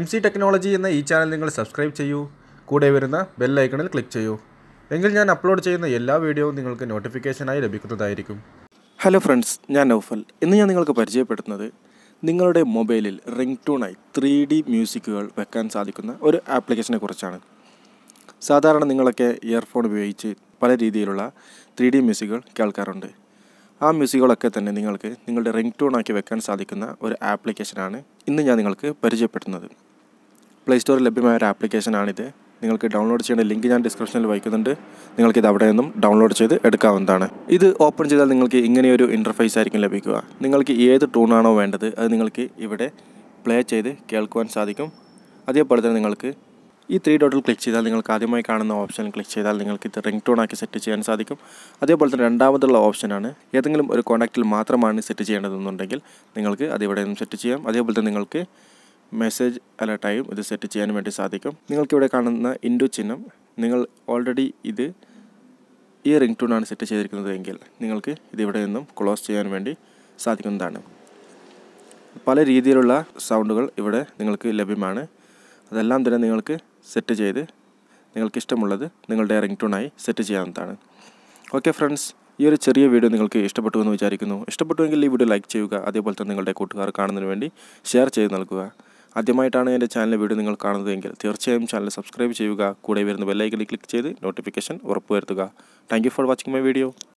MC technology എന്ന ഈ channel നിങ്ങൾ സബ്സ്ക്രൈബ് ചെയ്യൂ. കൂടെ വരുന്ന ബെൽ ഐക്കണിൽ ക്ലിക്ക് ചെയ്യൂ. എങ്കിൽ ഞാൻ അപ്ലോഡ് ചെയ്യുന്ന എല്ലാ വീഡിയോയും നിങ്ങൾക്ക് നോട്ടിഫിക്കേഷനായി ലഭിക്കുന്നതായിരിക്കും. ഹലോ ഫ്രണ്ട്സ്, ഞാൻ നൗഫൽ. ഇന്ന് ഞാൻ നിങ്ങൾക്ക് പരിചയപ്പെടുത്തുന്നത് നിങ്ങളുടെ മൊബൈലിൽ റിംഗ്ടോണായി 3D മ്യൂസിക്കുകൾ വെക്കാൻ സാധിക്കുന്ന ഒരു ആപ്ലിക്കേഷനെ കുറിച്ചാണ്. സാധാരണ നിങ്ങളൊക്കെ ഇയർഫോൺ ഉപയോഗിച്ച് പല രീതിയിലുള്ള 3D മ്യൂസിക്കുകൾ കേൾക്കാറുണ്ട്. ആ മ്യൂസിക്കുകളൊക്കെ തന്നെ നിങ്ങൾക്ക് നിങ്ങളുടെ റിംഗ്ടോണാക്കി വെക്കാൻ സാധിക്കുന്ന ഒരു ആപ്ലിക്കേഷനാണ് ഇന്ന് ഞാൻ നിങ്ങൾക്ക് പരിചയപ്പെടുത്തുന്നത്. പ്ലേ സ്റ്റോറിൽ ലഭ്യമായ ഒരു ആപ്ലിക്കേഷനാണിത്. നിങ്ങൾക്ക് ഡൗൺലോഡ് ചെയ്യേണ്ട ലിങ്ക് ഞാൻ ഡിസ്ക്രിപ്ഷനിൽ വയ്ക്കുന്നുണ്ട്. നിങ്ങൾക്കിത് അവിടെ നിന്നും ഡൗൺലോഡ് ചെയ്ത് എടുക്കാവുന്നതാണ്. ഇത് ഓപ്പൺ ചെയ്താൽ നിങ്ങൾക്ക് ഇങ്ങനെയൊരു ഇൻ്റർഫേസ് ആയിരിക്കും ലഭിക്കുക. നിങ്ങൾക്ക് ഏത് ടൂണാണോ വേണ്ടത് അത് നിങ്ങൾക്ക് ഇവിടെ പ്ലേ ചെയ്ത് കേൾക്കുവാൻ സാധിക്കും. അതേപോലെ തന്നെ നിങ്ങൾക്ക് ഈ 3 ഡോട്ടിൽ ക്ലിക്ക് ചെയ്താൽ നിങ്ങൾക്ക് ആദ്യമായി കാണുന്ന ഓപ്ഷൻ ക്ലിക്ക് ചെയ്താൽ നിങ്ങൾക്ക് ഇത് റിംഗ്ടോണാക്കി സെറ്റ് ചെയ്യാൻ സാധിക്കും. അതേപോലെ തന്നെ രണ്ടാമതുള്ള ഓപ്ഷനാണ് ഏതെങ്കിലും ഒരു കോൺടാക്റ്റിൽ മാത്രമാണ് സെറ്റ് ചെയ്യേണ്ടതെന്നുണ്ടെങ്കിൽ നിങ്ങൾക്ക് അതിവിടെ നിന്നും സെറ്റ് ചെയ്യാം. അതേപോലെ തന്നെ നിങ്ങൾക്ക് മെസ്സേജ് അലർട്ടായും ഇത് സെറ്റ് ചെയ്യാൻ വേണ്ടി സാധിക്കും. നിങ്ങൾക്കിവിടെ കാണുന്ന ഇൻഡു ചിഹ്നം നിങ്ങൾ ഓൾറെഡി ഈ റിംഗ്ടോണാണ് സെറ്റ് ചെയ്തിരിക്കുന്നത് എങ്കിൽ നിങ്ങൾക്ക് ഇതിവിടെ നിന്നും ക്ലോസ് ചെയ്യാൻ വേണ്ടി സാധിക്കുന്നതാണ്. പല രീതിയിലുള്ള സൗണ്ടുകൾ ഇവിടെ നിങ്ങൾക്ക് ലഭ്യമാണ്. അതെല്ലാം തന്നെ നിങ്ങൾക്ക് സെറ്റ് ചെയ്ത് നിങ്ങൾക്കിഷ്ടമുള്ളത് നിങ്ങളുടെ റിംഗ്ടോണായി സെറ്റ് ചെയ്യാവുന്നതാണ്. ഓക്കെ ഫ്രണ്ട്സ്, ഈ ഒരു ചെറിയ വീഡിയോ നിങ്ങൾക്ക് ഇഷ്ടപ്പെട്ടു എന്ന് വിചാരിക്കുന്നു. ഇഷ്ടപ്പെട്ടുവെങ്കിൽ ഈ വീഡിയോ ലൈക്ക് ചെയ്യുക. അതേപോലെ തന്നെ നിങ്ങളുടെ കൂട്ടുകാർ കാണുന്നതിന് വേണ്ടി ഷെയർ ചെയ്ത് നൽകുക. ആദ്യമായിട്ടാണ് എൻ്റെ ചാനലിലെ വീഡിയോ നിങ്ങൾ കാണുന്നതെങ്കിൽ തീർച്ചയായും ചാനൽ സബ്സ്ക്രൈബ് ചെയ്യുക. കൂടെ വരുന്ന ബെൽ ഐക്കണിൽ ക്ലിക്ക് ചെയ്ത് നോട്ടിഫിക്കേഷൻ ഉറപ്പുവരുത്തുക. Thank you for watching my video.